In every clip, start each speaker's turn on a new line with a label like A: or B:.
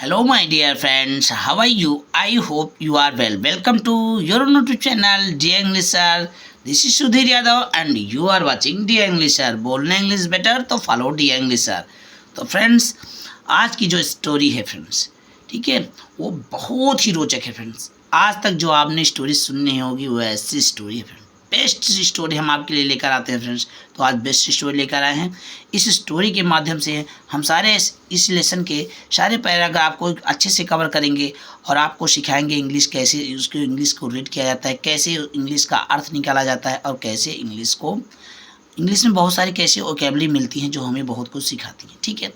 A: Hello, my dear friends. How are you? I hope you are well. Welcome to your YouTube channel, Dear English Sir. This is Sudhir Yadav, and you are watching Dear English Sir. बोलना English better तो follow Dear English Sir. तो friends, आज की जो story है friends, ठीक है, वो बहुत ही रोचक है फ्रेंड्स। आज तक जो आपने स्टोरी सुननी होगी वो ऐसी स्टोरी है फ्रेंड्स। बेस्ट स्टोरी हम आपके लिए लेकर आते हैं फ्रेंड्स। तो आज बेस्ट स्टोरी लेकर आए हैं। इस स्टोरी के माध्यम से हम सारे इस लेसन के सारे पैराग्राफ को अच्छे से कवर करेंगे और आपको सिखाएंगे इंग्लिश कैसे उसको इंग्लिश को रीड किया जाता है, कैसे इंग्लिश का अर्थ निकाला जाता है और कैसे इंग्लिश में बहुत सारी कैसे वोकैबुलरी मिलती हैं जो हमें बहुत कुछ सिखाती हैं। ठीक है,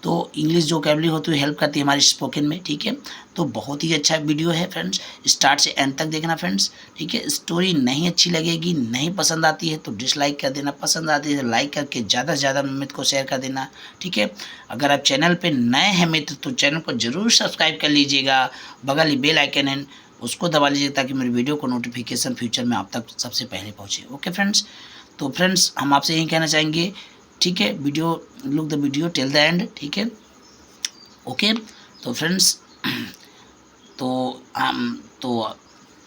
A: तो इंग्लिश जो वोकैबुलरी होती है हेल्प करती है हमारी स्पोकन में। ठीक है, तो बहुत ही अच्छा वीडियो है फ्रेंड्स, स्टार्ट से एंड तक देखना फ्रेंड्स। ठीक है, स्टोरी नहीं अच्छी लगेगी, नहीं पसंद आती है तो डिसलाइक कर देना, पसंद आती है तो लाइक करके ज़्यादा से ज़्यादा मित्र को शेयर कर देना। ठीक है, अगर आप चैनल पे नए हैं मित्र तो चैनल को ज़रूर सब्सक्राइब कर लीजिएगा, बगल बेल आइकन है उसको दबा लीजिएगा ताकि मेरी वीडियो को नोटिफिकेशन फ्यूचर में आप तक सबसे पहले पहुँचे। ओके फ्रेंड्स, तो फ्रेंड्स हम आपसे यही कहना चाहेंगे, ठीक है, video look the video till the end. ठीक है, ओके। तो फ्रेंड्स तो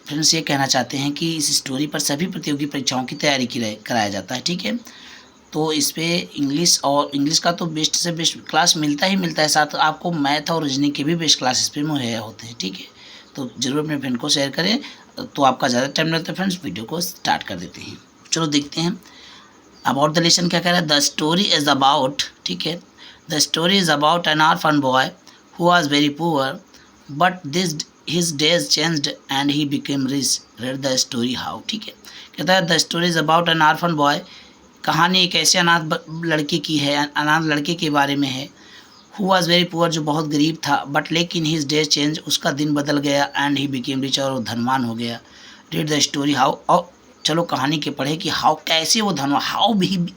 A: फ्रेंड्स ये कहना चाहते हैं कि इस स्टोरी पर सभी प्रतियोगी परीक्षाओं की तैयारी कराया जाता है। ठीक है, तो इस पे इंग्लिश का तो बेस्ट से बेस्ट क्लास मिलता ही मिलता है, साथ आपको मैथ और रीजनिंग के भी बेस्ट क्लास इस पर मुहैया होते हैं। ठीक है, तो ज़रूर अपने फ्रेंड को शेयर करें। तो आपका ज़्यादा टाइम लगता है फ्रेंड्स, वीडियो को स्टार्ट कर देते हैं। चलो देखते हैं अबाउट द लेसन क्या कह रहा है। द स्टोरी इज़ अबाउट, ठीक है, the story is about an orphan boy who was very poor but his days changed and he became rich. Read the story how. ठीक है, कहता है the story is about an orphan boy, कहानी एक ऐसे अनाथ लड़के की है, अनाथ लड़के के बारे में है। हु वाज वेरी पुअर, जो बहुत गरीब था, बट लेकिन हिज डेज चेंज, उसका दिन बदल गया, एंड ही बिकेम रिच, और वो धनवान हो गया। रीड द स्टोरी हाउ, और चलो कहानी के पढ़े कि हाउ कैसे वो धनवान,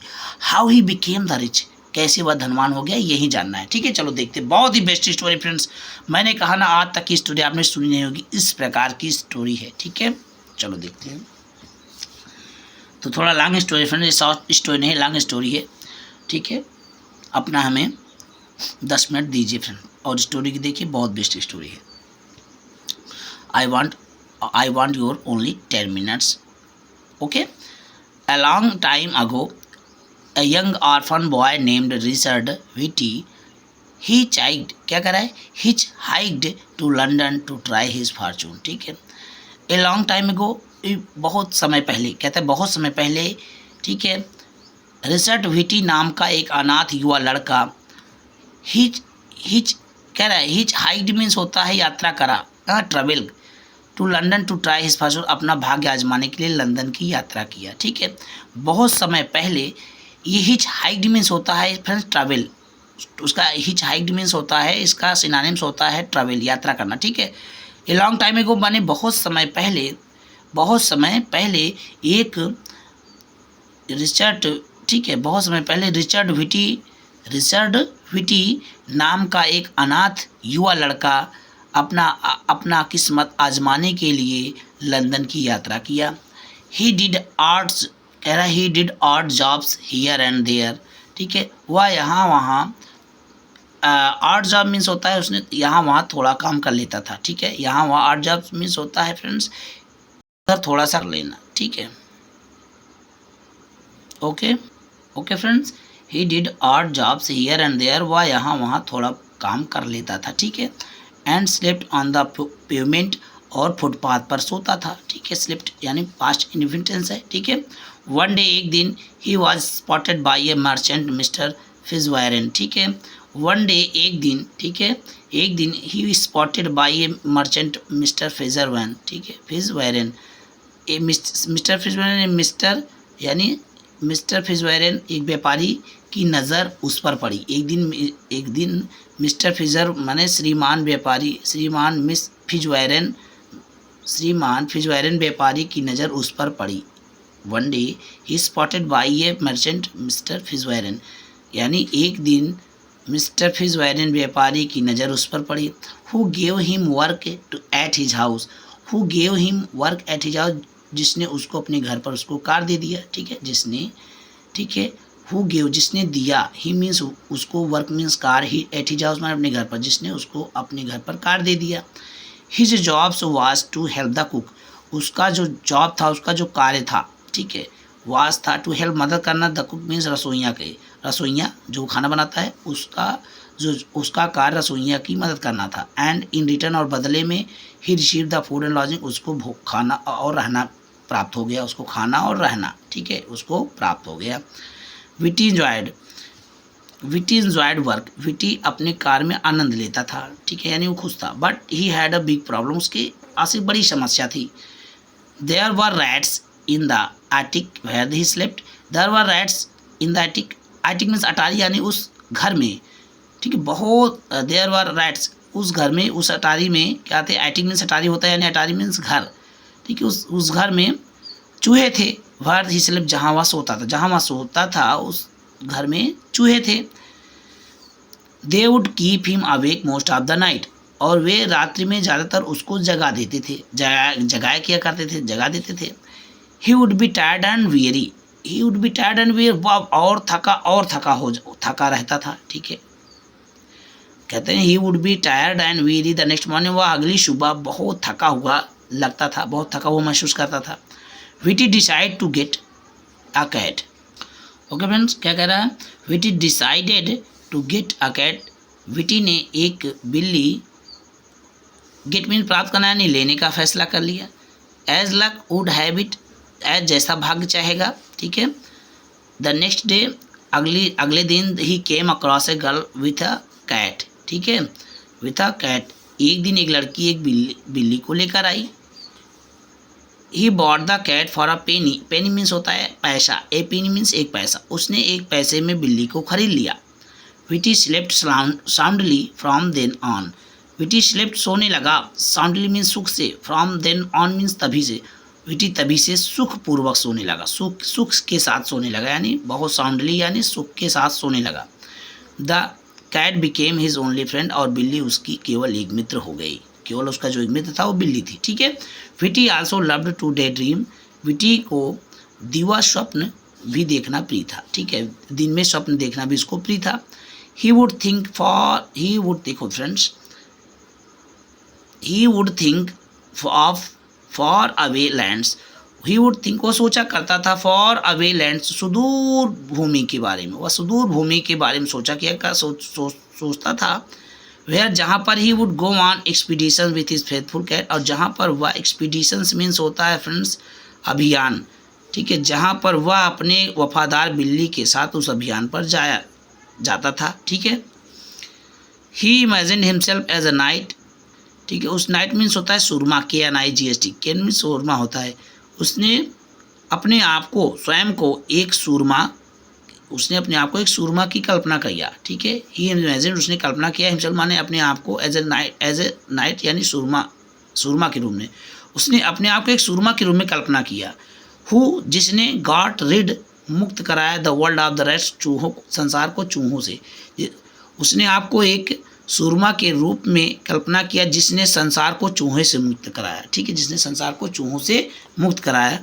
A: how he became the rich, कैसे वह धनवान हो गया, यही जानना है। ठीक है, चलो देखते हैं। बहुत ही बेस्ट स्टोरी फ्रेंड्स, मैंने कहा ना आज तक की स्टोरी आपने सुनी नहीं होगी, इस प्रकार की स्टोरी है। ठीक है, चलो देखते हैं। तो थोड़ा long story friends, short story नहीं, लॉन्ग स्टोरी है। ठीक है, अपना हमें 10 मिनट दीजिए फ्रेंड, और स्टोरी की देखिए, बहुत बेस्ट स्टोरी है। I want your only 10 minutes. Okay, a long time ago, a young orphan boy named Richard Whitty hitchhiked, क्या कर रहा है, hitchhiked to London to try his fortune। ठीक है, a long time ago, बहुत समय पहले, कहता है बहुत समय पहले। ठीक है, रिचर्ड व्हिटी नाम का एक अनाथ युवा लड़का हिच कह रहा है, हिच हाइक्ड मीन्स होता है यात्रा करा, travel to London to try his fortune, अपना भाग्य आजमाने के लिए लंदन की यात्रा किया। ठीक है, बहुत समय पहले, ये हिच हाइक्ड मीन्स होता है फ्रेंड्स ट्रैवल, उसका हिच हाइक्ड मीन्स होता है, इसका सिनोनिम्स होता है ट्रैवल, यात्रा करना। ठीक है, ए लॉन्ग टाइम एगो माने बहुत समय पहले एक रिचर्ड, ठीक है, बहुत समय पहले रिचर्ड व्हिटी नाम का एक अनाथ युवा लड़का अपना किस्मत आजमाने के लिए लंदन की यात्रा किया। ही डिड आर्ट्स, कह रहा है he did odd jobs here and there. ठीक है, वह यहाँ वहाँ, आर्ट जॉब मीन्स होता है उसने यहाँ वहाँ थोड़ा काम कर लेता था। ठीक है, यहाँ वहाँ आर्ट जॉब मीन्स होता है फ्रेंड्स थोड़ा सा लेना। ठीक है, okay friends, he did odd jobs here and there, वह यहाँ वहाँ थोड़ा काम कर लेता था। ठीक है, and slipped on the pavement, और फुटपाथ पर सोता था। ठीक है, स्लिप्ड यानी पास्ट इंडिफिनिटेंस है। ठीक है, वन डे, एक दिन, he was spotted by a merchant mister Fitzwarren. ठीक है, वन डे एक दिन, ठीक है, एक दिन, he spotted by a merchant mister Fitzwarren. ठीक है, फिजवायरन, मिस्टर फिजवायरन, मिस्टर फिजवायरन एक व्यापारी की नज़र उस पर पड़ी। एक दिन मिस्टर फिजर माने श्रीमान फिजवायरन व्यापारी की नज़र उस पर पड़ी। One day he spotted by a merchant mister Fitzwarren, यानी एक दिन मिस्टर फिजवायरन व्यापारी की नज़र उस पर पड़ी। Who gave him work at his house, जिसने उसको अपने घर पर उसको कार दे दिया। ठीक है, जिसने, ठीक है, हु गिव जिसने दिया, ही मीन्स उसको, work means car, he at his house अपने घर पर, जिसने उसको अपने घर पर कार दे दिया। His jobs was to help the cook, उसका जो जॉब था, उसका जो कार्य था, ठीक है, वाज था टू हेल्प मदद करना, द कुक मीन्स रसोइया के, रसोइया जो खाना बनाता है उसका कार्य रसोइया की मदद करना था। एंड इन रिटर्न और बदले में he receive the food and lodging, उसको खाना और रहना प्राप्त हो गया, उसको खाना और रहना, ठीक है, उसको प्राप्त हो गया। विटी इंजॉयड वर्क, विटी अपने कार्य में आनंद लेता था, ठीक है, यानी वो खुश था। But he had a big problem, उसके पास एक बड़ी समस्या थी। There were rats in the attic where he slept, there were rats in the attic, attic means अटारी, यानी उस घर में, ठीक है, बहुत, देयर वर रैट्स, उस घर में, उस अटारी में क्या थे, एटिक मीन्स अटारी होता है, यानी अटारी मीन्स घर, ठीक है, उस घर में चूहे थे। वेयर ही स्लेप्ट, जहाँ वह सोता था, उस घर में चूहे थे। They would keep him awake most of the night, और वे रात्रि में ज़्यादातर उसको जगा देते थे, जगाया किया करते थे, जगा देते थे। He would be tired and very, he would be tired and very, वह और थका रहता था, ठीक है, कहते हैं he would be tired and very the next morning, वह अगली सुबह बहुत थका हुआ लगता था, बहुत थका हुआ महसूस करता था। Whitty decide to get a cat, okay friends, क्या कह रहा है, Whitty decided to get a cat, Whitty ने एक बिल्ली, गेट मीन प्राप्त करना यानी लेने का फैसला कर लिया। As luck would have it, as जैसा भाग्य चाहेगा, ठीक है। द नेक्स्ट डे, अगले दिन he came across a girl with a cat, ठीक है, विथ अ कैट, एक दिन एक लड़की एक बिल्ली को लेकर आई। He bought the cat for a penny, penny means होता है पैसा, ए पेनी मीन्स एक पैसा, उसने एक पैसे में बिल्ली को खरीद लिया। Whitty slept soundly from then on, Whitty slept सोने लगा, साउंडली मीन्स सुख से, फ्रॉम देन ऑन मीन्स तभी से, विटी तभी से सुखपूर्वक सोने लगा, सुख के साथ सोने लगा, यानी बहुत साउंडली यानी सुख के साथ सोने लगा। The cat became his only friend, और बिल्ली उसकी केवल एक मित्र हो गई, केवल उसका जो एक मित्र था वो बिल्ली थी, ठीक है। Whitty also loved to daydream, Whitty को दिवा स्वप्न भी देखना प्रिय था, ठीक है, दिन में स्वप्न देखना भी उसको प्रिय था। ही वुड देखो friends, he would think of for away lands, he would think, वो सोचा करता था, फॉर अवे लैंड्स, सुदूर भूमि के बारे में, वह सुदूर भूमि के बारे में सोचता था। वेयर, जहाँ पर he would go on expedition with his faithful cat, और जहाँ पर वह एक्सपीडिशंस मीन्स होता है फ्रेंड्स अभियान, ठीक है, जहाँ पर वह अपने वफादार बिल्ली के साथ उस अभियान पर जाता था, ठीक है। He imagine himself as a knight, ठीक है, उस नाइट मीन्स होता है सुरमा, KNIGHT, केन मीन्स सुरमा होता है, उसने अपने आप को, स्वयं को एक सुरमा, उसने अपने आप को एक सुरमा की कल्पना किया, ठीक है। ही इमेजिन, उसने कल्पना किया, हिमसेल्फ माने अपने आप को, एज ए नाइट यानी सुरमा के रूप में, उसने अपने आप को एक सुरमा के रूप में कल्पना किया। हु, जिसने गॉट रिड, मुक्त कराया, the world of the rest, चूहों, संसार को चूहों से, उसने आपको एक सुरमा के रूप में कल्पना किया जिसने संसार को चूहे से मुक्त कराया, ठीक है, जिसने संसार को चूहों से मुक्त कराया।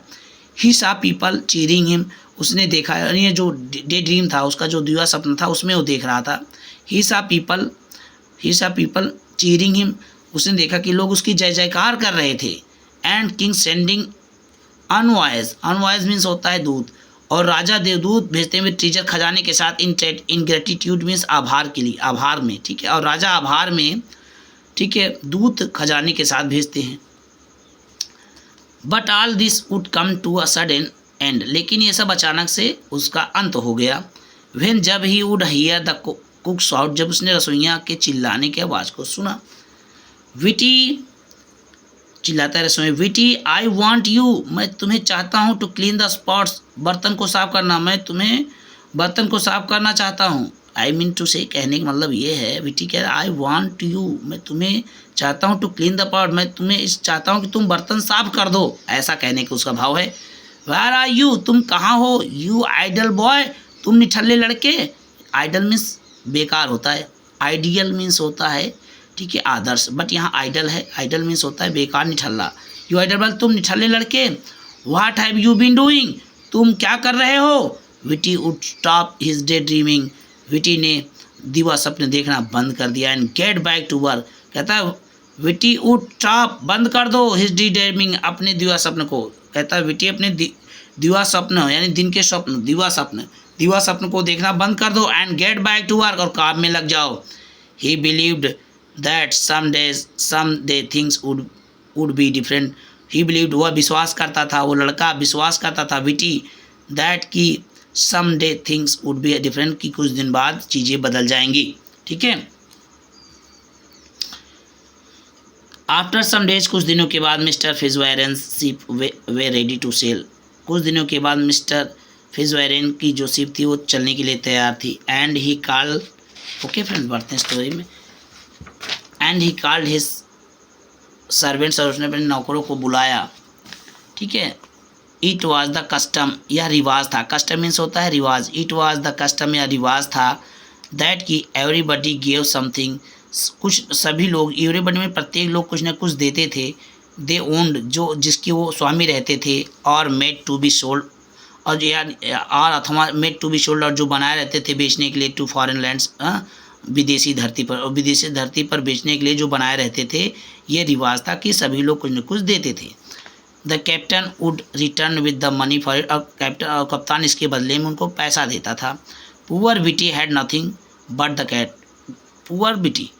A: ही सा पीपल चीरिंग हिम, उसने देखा, ये जो डे ड्रीम था, उसका जो दिवा सपना था, उसमें वो देख रहा था। ही सा पीपल चीरिंग हिम, उसने देखा कि लोग उसकी जय जयकार कर रहे थे। And king sending unwise means होता है दूत, और राजा देवदूत भेजते हैं ट्रीजर, खजाने के साथ, इन ग्रेटिट्यूड मीन्स आभार के लिए, आभार में, ठीक है, और राजा आभार में, ठीक है, दूत खजाने के साथ भेजते हैं। But all this would come to a sudden end, लेकिन ये सब अचानक से उसका अंत हो गया। व्हेन, जब he would hear the cook shout, जब उसने रसोइया के चिल्लाने की आवाज़ को सुना। विटी चिल्लाता है रसोई, विटी आई वॉन्ट यू, मैं तुम्हें चाहता हूँ, टू क्लीन द स्पॉट्स, बर्तन को साफ करना, मैं तुम्हें बर्तन को साफ करना चाहता हूँ। आई मीन टू से, कहने का मतलब ये है, विटी कह रहा है आई वॉन्ट यू, मैं तुम्हें चाहता हूँ, टू क्लीन द पॉट, मैं तुम्हें चाहता हूँ कि तुम बर्तन साफ कर दो, ऐसा कहने का उसका भाव है। वेयर आर यू, तुम कहाँ हो, यू आइडल बॉय, तुम निठल्ले लड़के, आइडल मीन्स बेकार होता है, आइडियल मीन्स होता है, ठीक है, आदर्श, बट यहाँ आइडल है, आइडल मीन्स होता है बेकार, निठल्ला। यू आइडल बॉय, तुम निठल्ले लड़के। What have you been doing, तुम क्या कर रहे हो। Whitty would stop his daydreaming, Whitty ने दिवा सपने देखना बंद कर दिया। And get back to work, कहता है विटी वुड स्टॉप, बंद कर दो हिज डे ड्रीमिंग, अपने दिवा सपने को। कहता है विटी अपने दिवा स्वप्न यानी दिन के स्वप्न, दिवा सपन को देखना बंद कर दो। And get back to work, और काम में लग जाओ। He believed that some day things would be different, he believed, वह विश्वास करता था, वो लड़का विश्वास करता था विटी, दैट कि some day things would be different, कि कुछ दिन बाद चीज़ें बदल जाएंगी। ठीक है। आफ्टर सम डेज, कुछ दिनों के बाद, mister Fitzwarren's ship was ready to sail, कुछ दिनों के बाद मिस्टर फिज़वायरेन की जो शिप थी वो चलने के लिए तैयार थी। And he called, okay friends बढ़ते हैं स्टोरी में। And he called his servants, और उसने अपने नौकरों को बुलाया। ठीक है। इट वाज द कस्टम, यह रिवाज था, कस्टम मीन्स होता है रिवाज, इट वाज द कस्टम, यह रिवाज था, दैट कि एवरीबडी गेव समथिंग, कुछ सभी लोग, एवरीबडी में प्रत्येक लोग कुछ न कुछ देते थे। दे ओन्ड, जो जिसके वो स्वामी रहते थे, और मेड टू बी सोल्ड, और यार और अथवा मेड टू बी सोल्ड, और जो बनाए रहते थे बेचने के लिए, टू फॉरेन लैंड्स, विदेशी धरती पर, और विदेशी धरती पर बेचने के लिए जो बनाए रहते थे, ये रिवाज था कि सभी लोग कुछ न कुछ देते थे। The captain would return with the money for it, और कप्तान इसके बदले में उनको पैसा देता था। Poor Whitty had nothing but the cat, poor Whitty,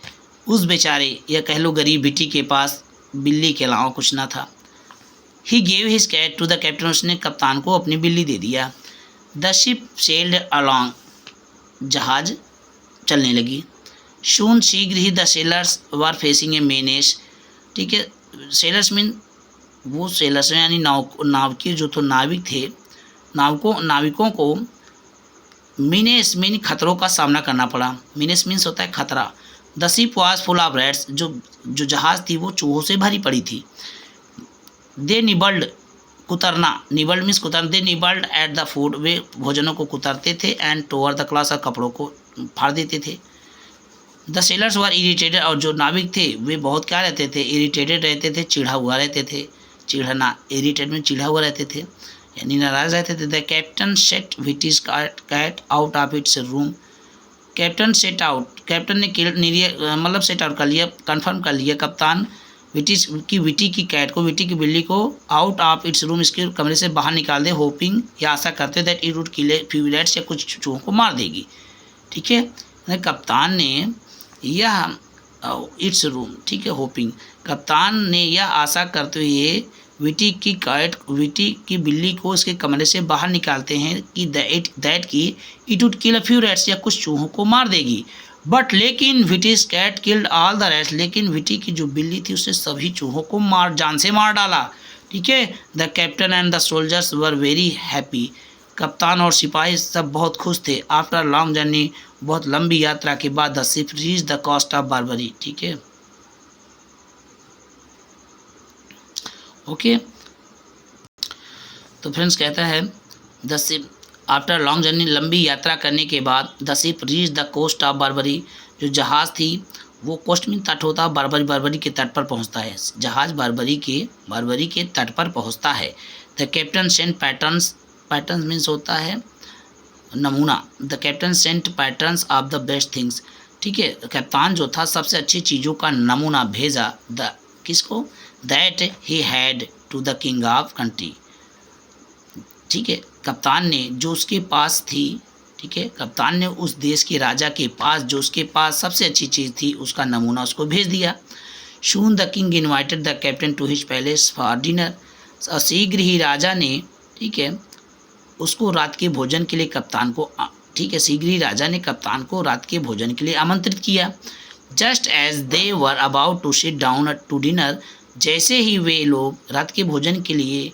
A: उस बेचारे या कह लो गरीब बिटी के पास बिल्ली के अलावा कुछ ना था। He gave his cat to the captain, उसने कप्तान को अपनी बिल्ली दे दिया। द शिप सेल्ड अलॉन्ग, जहाज चलने लगी। शून, शीघ्र ही, the sailors were facing a menace, ठीक है, सेलर्स मीन वो सेलर्स यानी नाव के जो तो नाविक थे, नाविकों को मीनेस मीन खतरों का सामना करना पड़ा। मीनेस मीन्स होता है खतरा। The ship was full of rats, जो जहाज़ थी वो चूहों से भरी पड़ी थी। दे निबल्ड, कुतरना, निबल्ड मीन्स कुतर, दे निबल्ड एट द फूड, वे भोजनों को कुतरते थे। एंड टोवर द क्लॉथ्स, और कपड़ों को फाड़ देते थे। द सेलर्स वर इरिटेटेड, और जो नाविक थे वे बहुत क्या रहते थे, इरिटेटेड रहते थे, चिढ़ा हुआ रहते थे, चिढ़ना, इरिटेट में चिढ़ा हुआ रहते थे यानी नाराज रहते थे। The captain set Whitty's cat out of its room, captain set out, captain ने मतलब सेट आउट कर लिया, कंफर्म कर लिया कप्तान विटी की कैट को, विटी की बिल्ली को आउट ऑफ इट्स रूम, इसके कमरे से बाहर निकाल दे। होपिंग, या आशा करते that it would kill a few rats, या कुछ चूहों को मार देगी। ठीक है। कप्तान ने यह इट्स रूम, ठीक है, होपिंग, कप्तान ने यह आशा करते हुए विटी की बिल्ली को इसके कमरे से बाहर निकालते हैं कि दैट की it would kill a few rats, या कुछ चूहों को मार देगी। बट लेकिन Whitty's cat killed all the rats, लेकिन विटी की जो बिल्ली थी उसने सभी चूहों को जान से मार डाला। ठीक है। The captain and the soldiers were very happy, कप्तान और सिपाही सब बहुत खुश थे। आफ्टर लॉन्ग जर्नी, बहुत लंबी यात्रा के बाद, the ship reach the coast of Barbary. ठीक है। ओके। तो फ्रेंड्स कहता है the ship after long journey, लंबी यात्रा करने के बाद, the ship reach the coast of Barbary, जो जहाज़ थी वो कोस्ट में तट होता है, बारबरी के तट पर पहुंचता है, जहाज़ बारबरी के तट पर पहुंचता है। The captain sent patterns means होता है नमूना, the captain sent patterns of the best things, ठीक है, कप्तान जो था सबसे अच्छी चीज़ों का नमूना भेजा, द किसको, that he had to the king of country, ठीक है, कप्तान ने जो उसके पास थी, ठीक है, कप्तान ने उस देश के राजा के पास जो उसके पास सबसे अच्छी चीज़ थी उसका नमूना उसको भेज दिया। Soon the king invited the captain to his palace for dinner, शीघ्र ही राजा ने, ठीक है, उसको रात के भोजन के लिए कप्तान को, ठीक है, शीघ्र ही राजा ने कप्तान को रात के भोजन के लिए आमंत्रित किया। Just as they were about to sit down to dinner, जैसे ही वे लोग रात के भोजन के लिए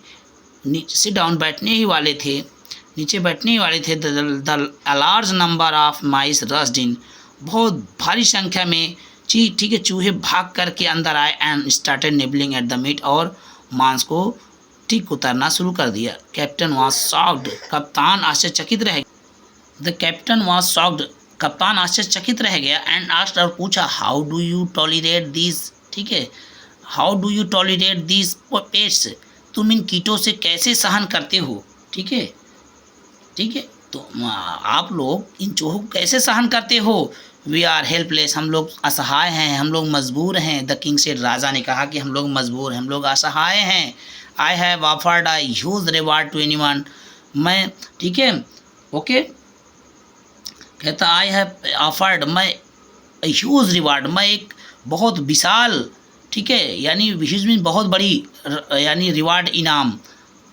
A: सिट डाउन नीचे बैठने ही वाले थे, the large number of mice rushed in, बहुत भारी संख्या में ठीक है चूहे भाग करके अंदर आए, and started nibbling at the meat, और मांस को ठीक उतरना शुरू कर दिया। कैप्टन वाज शॉक्ड, कप्तान आश्चर्यचकित रह गया, एंड आस्क्ड, और पूछा, how do you tolerate this, ठीक है, how do you tolerate this pets, तुम इन कीटों से कैसे सहन करते हो, ठीक है, तो आप लोग इन चूहों को कैसे सहन करते हो? वी आर हेल्पलेस, हम लोग असहाय हैं, हम लोग मजबूर हैं। द किंग सेड, राजा ने कहा कि हम लोग मजबूर हैं, हम लोग असहाय हैं। I have offered a huge reward to anyone, मैं, ठीक है, ओके, कहता आई हैव ऑफर्ड, मैं ह्यूज रिवार्ड, मैं एक बहुत विशाल, ठीक है, यानी ह्यूज मीन बहुत बड़ी, यानी रिवार्ड, इनाम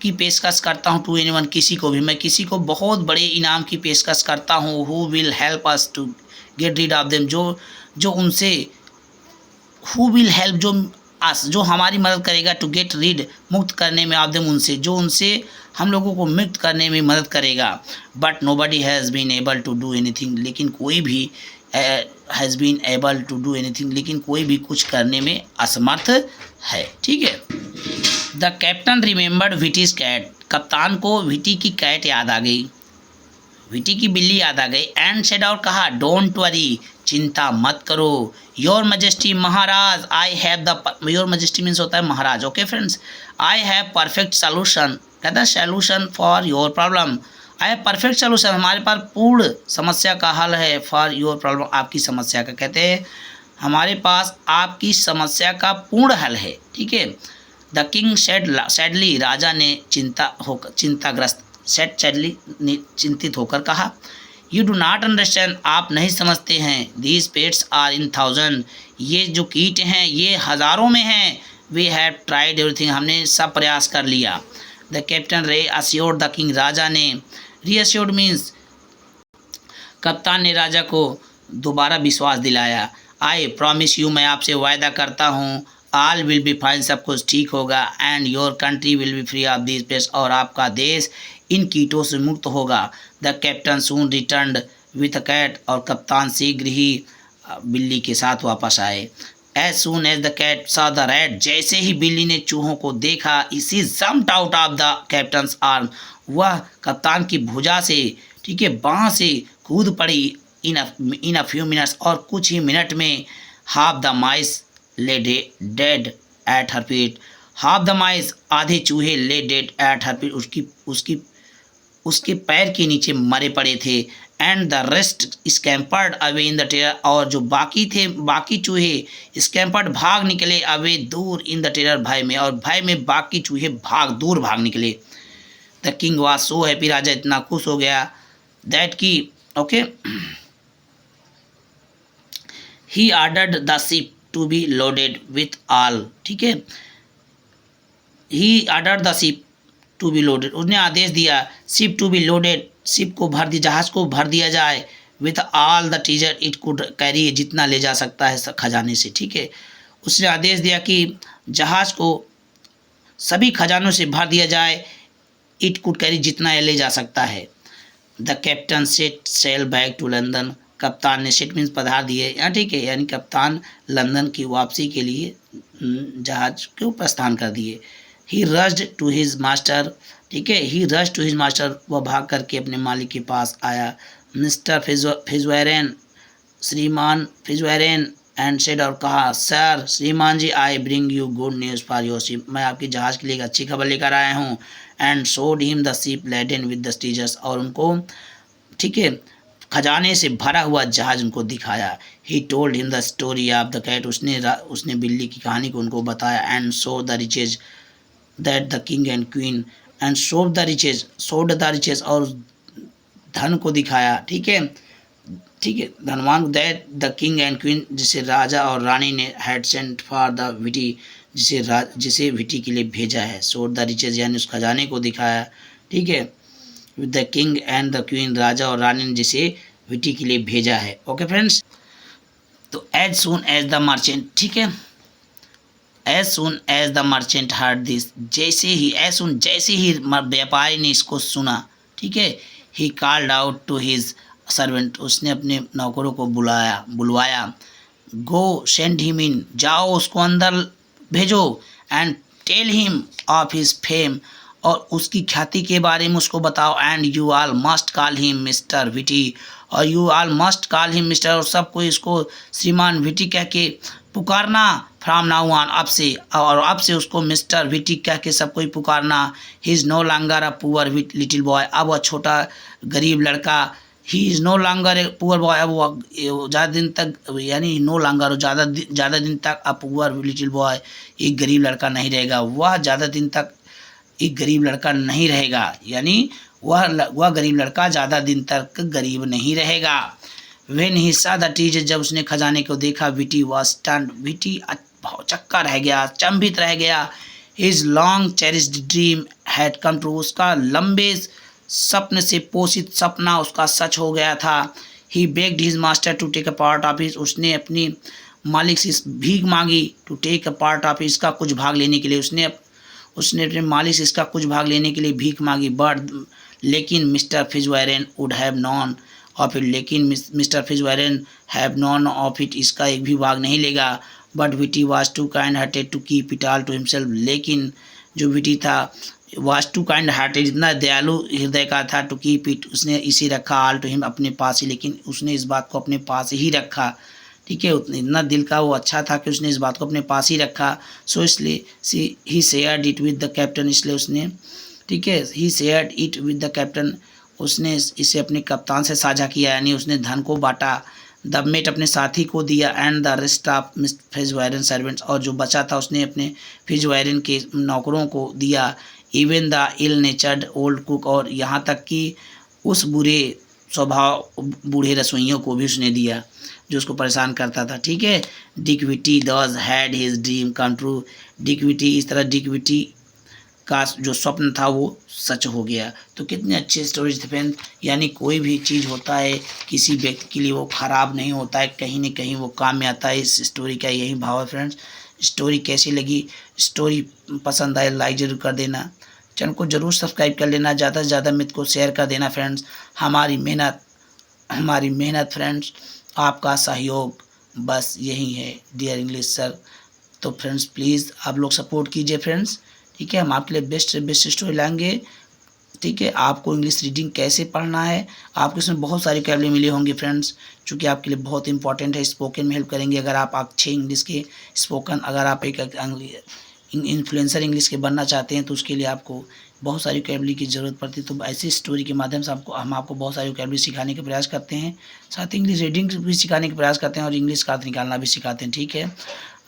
A: की पेशकश करता हूँ टू एनीवन, किसी को भी, मैं किसी को बहुत बड़े इनाम की पेशकश करता हूँ। Who will help us to get rid of them, जो उनसे, हु विल हेल्प, जो अस, जो हमारी मदद करेगा, टू गेट रीड, मुक्त करने में, ऑफ देम, उनसे, जो उनसे हम लोगों को मुक्त करने में मदद करेगा। But nobody has been able to do anything, लेकिन कोई भी has been able to do anything, लेकिन कोई भी कुछ करने में असमर्थ है, ठीक है। द कैप्टन रिमेंबर्ड विटीज कैट, कप्तान को विटी की कैट याद आ गई, विटी की बिल्ली याद आ गई। एंड सेड, और कहा, डोंट वरी, चिंता मत करो। योर मजेस्टी, महाराज, I have the, your majesty means होता है महाराज, okay friends, I have perfect solution, कहता है solution for your problem, I have perfect solution, हमारे पास पूर्ण समस्या का हल है, फॉर योर प्रॉब्लम, आपकी समस्या का, कहते हैं हमारे पास आपकी समस्या का पूर्ण हल है, ठीक है। द किंग सैडली, राजा ने चिंताग्रस्त, सैडली ने चिंतित होकर कहा, यू डू नॉट अंडरस्टैंड, आप नहीं समझते हैं, these pests are in thousand, ये जो कीट हैं ये हज़ारों में हैं। वी हैव ट्राइड एवरीथिंग, हमने सब प्रयास कर लिया। द कैप्टन रे अश्योर्ड द किंग, राजा ने, रीअश्योर्ड मीन्स, कप्तान ने राजा को दोबारा विश्वास दिलाया। आई प्रॉमिस यू, मैं आपसे वायदा करता हूँ, ऑल विल बी फाइन, सब कुछ ठीक होगा। And your country will be free of this pest, और आपका देश इन कीटों से मुक्त होगा। The captain soon returned with a cat, और कप्तान शीघ्र ही बिल्ली के साथ वापस आए। As soon as the cat saw the rat, जैसे ही बिल्ली ने चूहों को देखा, इसी jumped out of the captain's arm, वह कप्तान की भुजा से, ठीक है, बाँह से कूद पड़ी। इन अ फ्यू मिनट्स, और कुछ ही मिनट में, हाफ द माइस ले dead at her feet, half the माइस, आधे चूहे, ले डेड एट हर फीट, उसके पैर के नीचे मरे पड़े थे। And the rest scampered away in the terror, और जो बाकी चूहे स्कैम्पर्ड भाग निकले, अवे दूर, इन द टेरर, भय में, और भय में बाकी चूहे दूर भाग निकले। The king was so happy, राजा इतना खुश हो गया, दैट की, okay, he ordered the ship to be loaded with all, ठीक है, he order the ship to be loaded, उसने आदेश दिया, ship to be loaded, ship को भर दिया, जहाज़ को भर दिया जाए, with all the treasure it could carry, जितना ले जा सकता है खजाने से, ठीक है। उसने आदेश दिया कि जहाज़ को सभी खजानों से भर दिया जाए, इट कुड कैरी, जितना ले जा सकता है। The captain set sail back to London, कप्तान ने, सेट मीन्स पधार दिए, यहाँ, ठीक है, यानी कप्तान लंदन की वापसी के लिए जहाज को प्रस्थान कर दिए। He rushed to his master, ठीक है, he rush to his master, वह भाग करके अपने मालिक के पास आया। मिस्टर फिजवेरेन, श्रीमान फिजवेरेन, एंड सेड, और कहा, सर, श्रीमान जी, I bring you good news for your ship, मैं आपकी जहाज़ के लिए एक अच्छी खबर लेकर आया हूँ। And showed him the ship laden with the treasures, और उनको, ठीक है, खजाने से भरा हुआ जहाज उनको दिखाया। He told him the story of the cat, उसने बिल्ली की कहानी को उनको बताया। And show the riches that the king and queen, and showed the riches, और धन को दिखाया, ठीक है, धनवान, that the king and queen, जिसे राजा और रानी ने had sent for the Whitty, जिसे विटी के लिए भेजा है। शोड द रिचेज, यानी उस खजाने को दिखाया, ठीक है, with the king and the queen, राजा और रानी ने जिसे विटी के लिए भेजा है, ओके फ्रेंड्स। तो as soon as the merchant, ठीक है, as soon as the merchant heard this, जैसे ही व्यापारी ने इसको सुना, ठीक है, he called out to his servant, उसने अपने नौकरों को बुलवाया। गो सेंड हिम इन, जाओ उसको अंदर भेजो। And tell him of his fame, और उसकी ख्याति के बारे में उसको बताओ। And you all must call him Mister Witty, और you all must call him Mister, और सबको इसको श्रीमान विटी कह के पुकारना फ्रॉम नाउ ऑन, अब से, और अब से उसको मिस्टर विटी कह के सबको ही पुकारना। He is no longer a poor little boy, अब वह छोटा गरीब लड़का, he is no longer a poor boy, अब वह ज़्यादा दिन तक, यानी नो लॉन्गर, ज़्यादा दिन तक अ पुअर लिटिल बॉय, एक गरीब लड़का नहीं रहेगा, वह ज़्यादा दिन तक एक गरीब लड़का नहीं रहेगा, यानी वह गरीब लड़का ज़्यादा दिन तक गरीब नहीं रहेगा। वेन ही सा द ट्रीजर, जब उसने खजाने को देखा, विटी वॉज स्टन्ड, विटी चक्का रह गया, चंभित रह गया। His long cherished dream had come true, उसका लंबे सपने से पोषित सपना उसका सच हो गया था। He begged his master to take a part of his, उसने अपनी मालिक से भीख मांगी, to take a part of, इसका कुछ भाग लेने के लिए, उसने अपने मालिक से इसका कुछ भाग लेने के लिए भीख मांगी। बट लेकिन Mister Fitzwarren would have none of it, लेकिन Mister Fitzwarren have none of it, इसका एक भी भाग नहीं लेगा। But Witty was too kind hearted to keep it all to himself, लेकिन जो विटी था वाज टू काइंड हार्टेड, इतना दयालु हृदय का था, टू कीप इट, उसने इसे रखा ऑल टू हिम, अपने पास ही, लेकिन उसने इस बात को अपने पास ही रखा। ठीक है, इतना दिल का वो अच्छा था कि उसने इस बात को अपने पास ही रखा। सो इसलिए he shared it with the captain, इसलिए उसने, ठीक है, he shared it with the captain, उसने इसे अपने कप्तान से साझा किया, यानी उसने धन को बांटा। द मेट, अपने साथी को दिया। And the rest of Fitzwarren servants, और जो बचा था उसने अपने फिजवायरन के नौकरों को दिया। Even the ill natured old cook, और यहाँ तक कि उस बुरे स्वभाव बूढ़े रसोइयों को भी उसने दिया जो उसको परेशान करता था। ठीक है, डिक विटी दस had his dream come true, Dick witty, इस तरह डिक विटी का जो स्वप्न था वो सच हो गया। तो कितने अच्छे स्टोरीज थे फ्रेंड्स, यानी कोई भी चीज़ होता है किसी व्यक्ति के लिए वो ख़राब नहीं होता है, कहीं न कहीं वो काम में आता है। इस स्टोरी का यही भाव है फ्रेंड्स। स्टोरी कैसी लगी, स्टोरी पसंद आए लाइक ज़रूर कर देना, चैनल को ज़रूर सब्सक्राइब कर लेना, ज़्यादा से ज़्यादा मित्र को शेयर कर देना फ्रेंड्स। हमारी मेहनत फ्रेंड्स, आपका सहयोग, बस यही है डियर इंग्लिश सर। तो फ्रेंड्स प्लीज़ आप लोग सपोर्ट कीजिए फ्रेंड्स। ठीक है, हम आपके लिए बेस्ट से बेस्ट स्टोरी लाएंगे। ठीक है, आपको इंग्लिश रीडिंग कैसे पढ़ना है, आपको इसमें बहुत सारी कैबले मिले होंगे फ्रेंड्स, चूँकि आपके लिए बहुत इंपॉर्टेंट है। स्पोकन में हेल्प करेंगे, अगर आप अच्छे इंग्लिश के स्पोकन, अगर आप एक इन्फ्लुएंसर इंग्लिश के बनना चाहते हैं तो उसके लिए आपको बहुत सारी कैबली की ज़रूरत पड़ती है। तो ऐसी स्टोरी के माध्यम से हम आपको बहुत सारी कैबली सिखाने का प्रयास करते हैं, साथ ही इंग्लिश रीडिंग भी सिखाने का प्रयास करते हैं और इंग्लिश का अर्थ निकालना भी सिखाते हैं। ठीक है,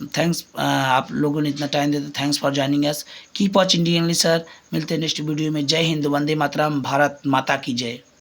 A: थैंक्स, आप लोगों ने इतना टाइम देते, thanks for joining us. Keep watching English sir, मिलते हैं नेक्स्ट वीडियो में। जय हिंद, वंदे मातरम, भारत माता की जय।